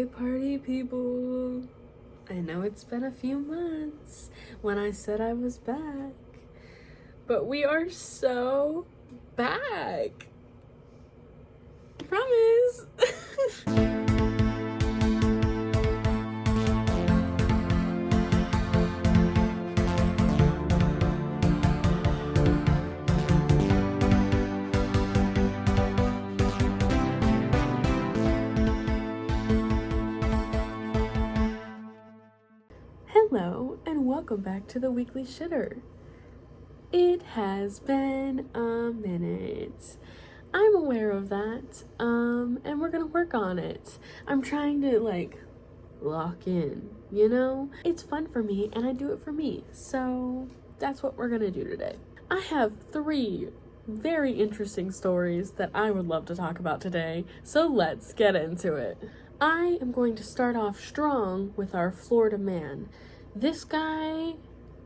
Hey party people, I know it's been a few months when I said I was back, but we are so back. Promise. Hello and welcome back to the Weekly Shitter. It has been a minute. I'm aware of that, and we're gonna work on it. I'm trying to lock in, you know? It's fun for me and I do it for me, so that's what we're gonna do today. I have 3 very interesting stories that I would love to talk about today, so let's get into it. I am going to start off strong with our Florida man. This guy,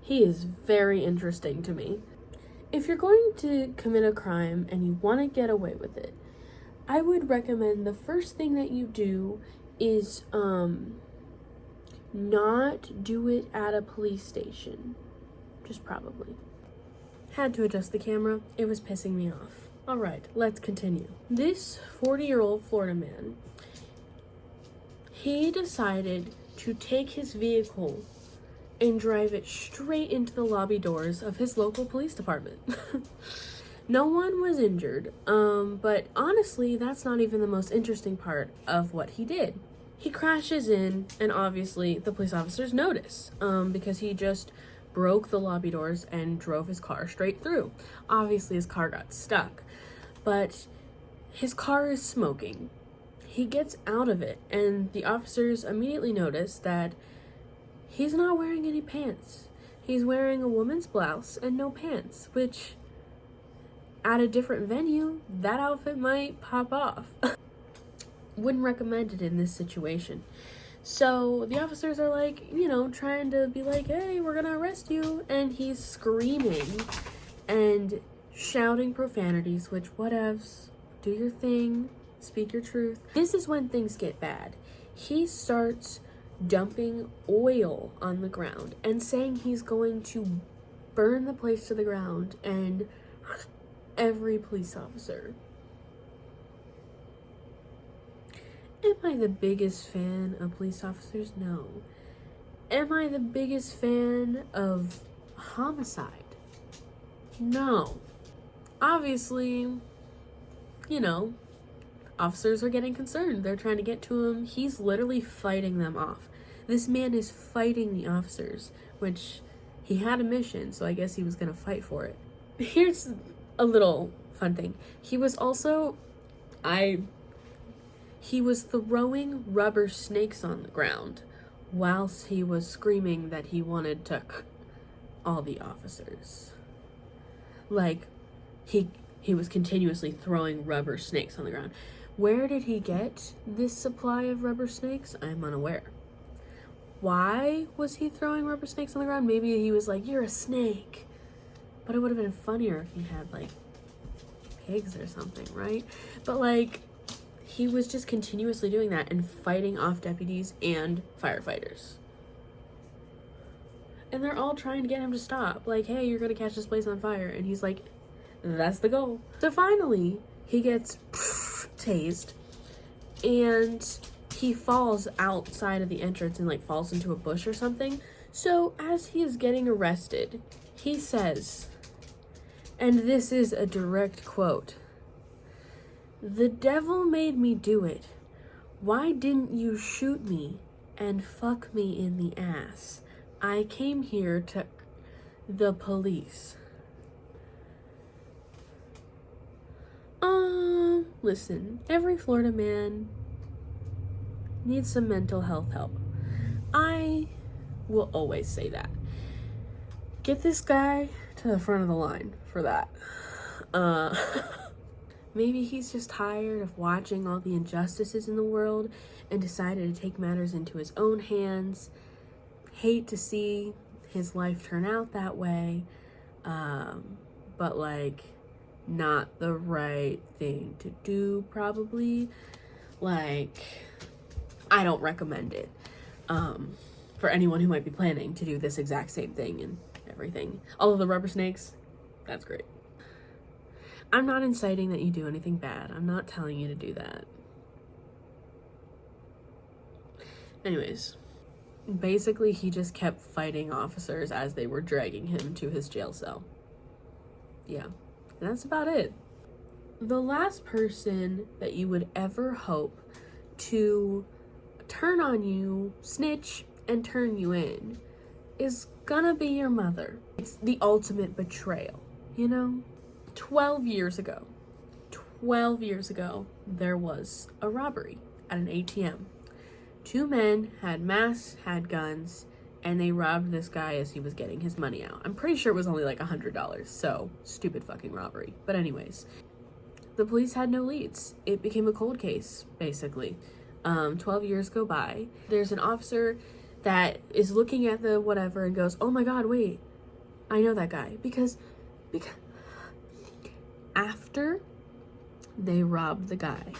he is very interesting to me. If you're going to commit a crime and you want to get away with it, I would recommend the first thing that you do is not do it at a police station. Just probably. Had to adjust the camera. It was pissing me off. All right, let's continue. This 40-year-old Florida man, he decided to take his vehicle and drive it straight into the lobby doors of his local police department. No one was injured, but honestly, that's not even the most interesting part of what he did. He crashes in, and obviously the police officers notice, because he just broke the lobby doors and drove his car straight through. Obviously his car got stuck, but his car is smoking. He gets out of it, and the officers immediately notice that he's not wearing any pants. He's wearing a woman's blouse and no pants, which at a different venue, that outfit might pop off. Wouldn't recommend it in this situation. So the officers are trying to be like, hey, we're gonna arrest you. And he's screaming and shouting profanities, which whatevs, do your thing, speak your truth. This is when things get bad. He starts dumping oil on the ground and saying he's going to burn the place to the ground and every police officer. Am I the biggest fan of police officers? No. Am I the biggest fan of homicide? No. Obviously, officers are getting concerned. They're trying to get to him. He's literally fighting them off. This man is fighting the officers, which he had a mission, so I guess he was going to fight for it. Here's a little fun thing. He was also, he was throwing rubber snakes on the ground whilst he was screaming that he wanted to all the officers. He was continuously throwing rubber snakes on the ground. Where did he get this supply of rubber snakes? I'm unaware. Why was he throwing rubber snakes on the ground? Maybe he was like, you're a snake. But it would have been funnier if he had, pigs or something, right? But, he was just continuously doing that and fighting off deputies and firefighters. And they're all trying to get him to stop. Hey, you're going to catch this place on fire. And he's like, that's the goal. So finally, he gets tased and he falls outside of the entrance and falls into a bush or something. So as he is getting arrested, he says, and this is a direct quote, "The devil made me do it. Why didn't you shoot me and fuck me in the ass? I came here to the police." Listen, every Florida man needs some mental health help. I will always say that. Get this guy to the front of the line for that. Maybe he's just tired of watching all the injustices in the world and decided to take matters into his own hands. Hate to see his life turn out that way, but not the right thing to do, probably. I I don't recommend it for anyone who might be planning to do this exact same thing and everything. All of the rubber snakes, that's great. I'm not inciting that you do anything bad. I'm not telling you to do that. Anyways, basically he just kept fighting officers as they were dragging him to his jail cell. Yeah, and that's about it. The last person that you would ever hope to turn on you, snitch, and turn you in is gonna be your mother. It's the ultimate betrayal, you know? 12 years ago, there was a robbery at an ATM. 2 men had masks, had guns, and they robbed this guy as he was getting his money out. I'm pretty sure it was only like $100, so stupid fucking robbery. But anyways, the police had no leads. It became a cold case, basically. 12 years go by. There's an officer that is looking at the whatever and goes, oh my god, wait, I know that guy. Because after they robbed the guy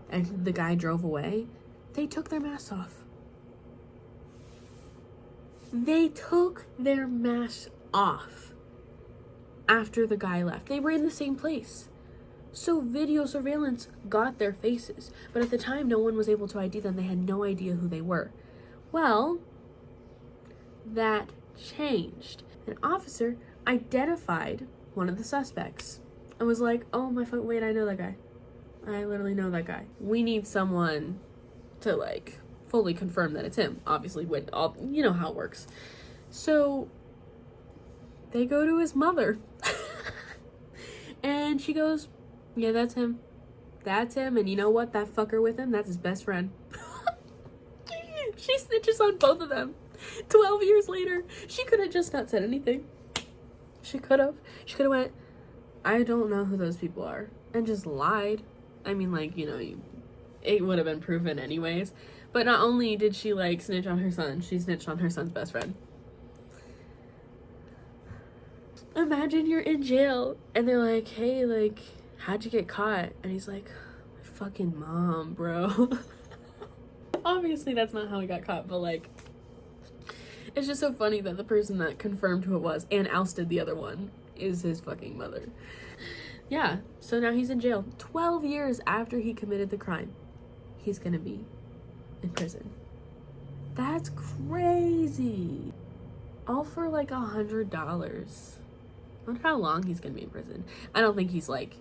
and the guy drove away, they took their masks off. They took their masks off after the guy left. They were in the same place. So video surveillance got their faces. But at the time, no one was able to ID them. They had no idea who they were. Well, that changed. An officer identified one of the suspects and was like, oh my fuck, wait, I know that guy. I literally know that guy. We need someone to like fully confirm that it's him. Obviously, when all, you know how it works. So they go to his mother and she goes, yeah, that's him. That's him. And you know what? That fucker with him, that's his best friend. She snitches on both of them. 12 years later, she could have just not said anything. She could have went, I don't know who those people are, and just lied. I mean, like, you know, it would have been proven anyways. But not only did she, like, snitch on her son, she snitched on her son's best friend. Imagine you're in jail, and they're like, hey, like, how'd you get caught? And he's like, my fucking mom, bro. Obviously, that's not how he got caught, but, like, it's just so funny that the person that confirmed who it was and ousted the other one is his fucking mother. Yeah, so now he's in jail. 12 years after he committed the crime, he's gonna be in prison. That's crazy. All for like $100. I wonder how long he's gonna be in prison. I don't think he's like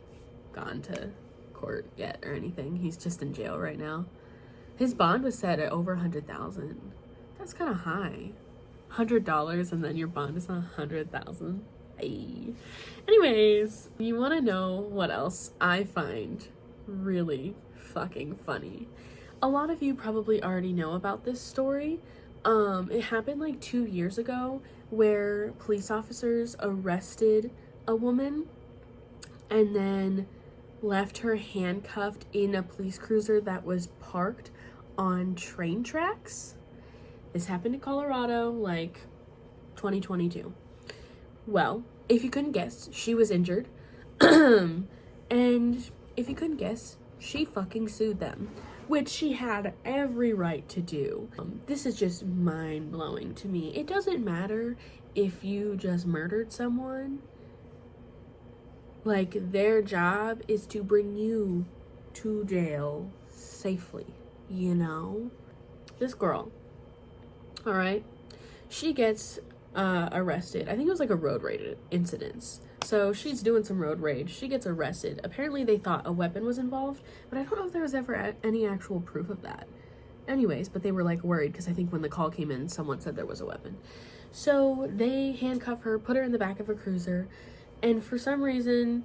gone to court yet or anything. He's just in jail right now. His bond was set at over $100,000. That's kind of high. $100 and then your bond is $100,000. Hey. Anyways, you want to know what else I find really fucking funny? A lot of you probably already know about this story. It happened like 2 years ago where police officers arrested a woman and then left her handcuffed in a police cruiser that was parked on train tracks. This happened in Colorado, like 2022. Well, if you couldn't guess, she was injured. And if you couldn't guess, she fucking sued them, which she had every right to do. This is just mind-blowing to me. It doesn't matter if you just murdered someone. Like, their job is to bring you to jail safely, you know? This girl, all right, she gets arrested. I think it was like a road rage incident. So she's doing some road rage. She gets arrested. Apparently they thought a weapon was involved, but I don't know if there was ever any actual proof of that. Anyways, but they were like worried because I think when the call came in, someone said there was a weapon. So they handcuff her, put her in the back of a cruiser, and for some reason,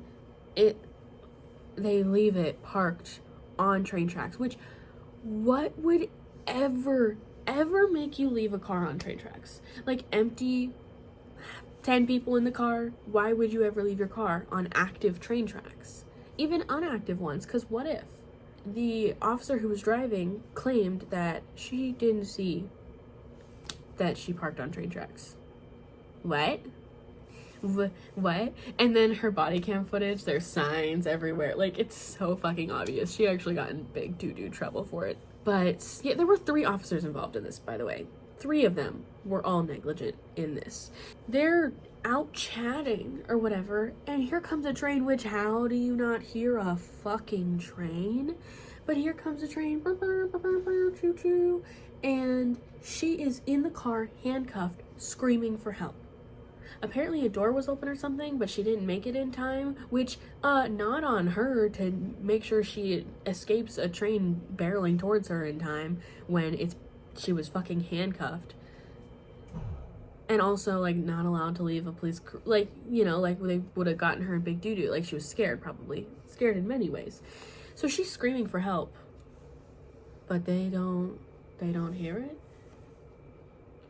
they leave it parked on train tracks, which, what would ever make you leave a car on train tracks? Like, empty, 10 people in the car, why would you ever leave your car on active train tracks? Even unactive ones, because what if? The officer who was driving claimed that she didn't see that she parked on train tracks. What? What? And then her body cam footage, there's signs everywhere. Like, it's so fucking obvious. She actually got in big doo-doo trouble for it. But yeah, there were 3 officers involved in this, by the way. 3 of them were all negligent in this. They're out chatting or whatever, and here comes a train, which how do you not hear a fucking train? But here comes a train, choo choo, and she is in the car, handcuffed, screaming for help. Apparently a door was open or something, but she didn't make it in time, which, not on her to make sure she escapes a train barreling towards her in time when she was fucking handcuffed. And also, like, not allowed to leave a police, like, you know, like, they would have gotten her in big doo-doo. Like, she was scared, probably. Scared in many ways. So she's screaming for help. But they don't hear it.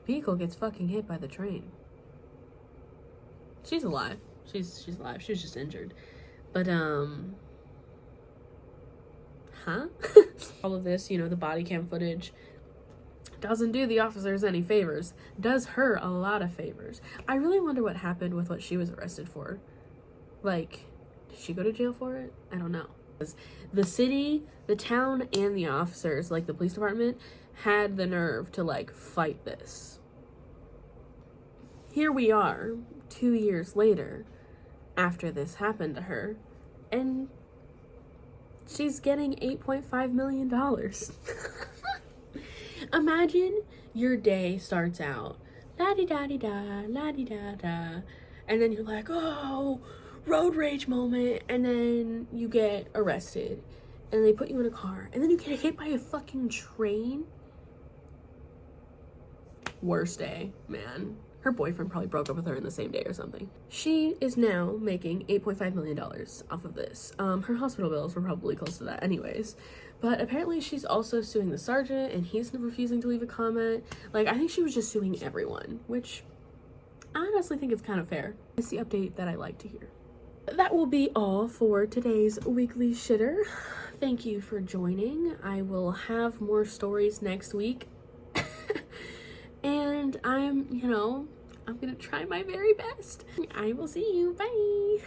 Vehicle gets fucking hit by the train. She's alive. She's alive. She was just injured. But, all of this, you know, the body cam footage doesn't do the officers any favors. Does her a lot of favors. I really wonder what happened with what she was arrested for. Like, did she go to jail for it? I don't know. The city, the town, and the officers, like the police department, had the nerve to, like, fight this. Here we are, 2 years later, after this happened to her, and she's getting $8.5 million. Imagine your day starts out, la-di-da-di-da, la-di-da-da, and then you're like, oh, road rage moment, and then you get arrested, and they put you in a car, and then you get hit by a fucking train. Worst day, man. Her boyfriend probably broke up with her in the same day or something. She is now making $8.5 million off of this. Her hospital bills were probably close to that anyways. But apparently she's also suing the sergeant, and he's refusing to leave a comment. Like, I think she was just suing everyone, which I honestly think it's kind of fair. It's the update that I like to hear. That will be all for today's weekly shitter. Thank you for joining. I will have more stories next week. And I'm gonna try my very best. I will see you. Bye.